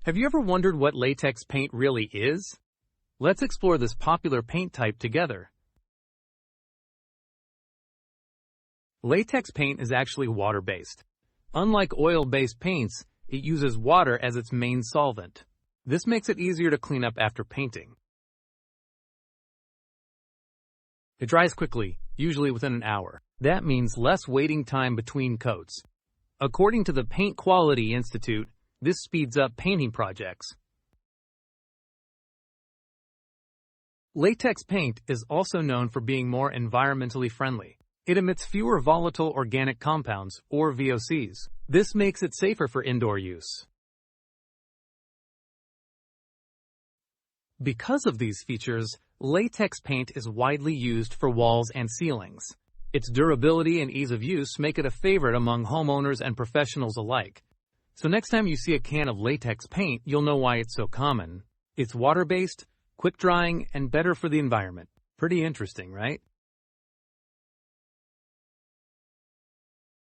Have you ever wondered what latex paint really is? Let's explore this popular paint type together. Latex paint is actually water-based. Unlike oil-based paints, it uses water as its main solvent. This makes it easier to clean up after painting. It dries quickly, usually within an hour. That means less waiting time between coats. According to the Paint Quality Institute, this speeds up painting projects. Latex paint is also known for being more environmentally friendly. It emits fewer volatile organic compounds, or VOCs. This makes it safer for indoor use. Because of these features, latex paint is widely used for walls and ceilings. Its durability and ease of use make it a favorite among homeowners and professionals alike. So next time you see a can of latex paint, you'll know why it's so common. It's water-based, quick-drying, and better for the environment. Pretty interesting, right?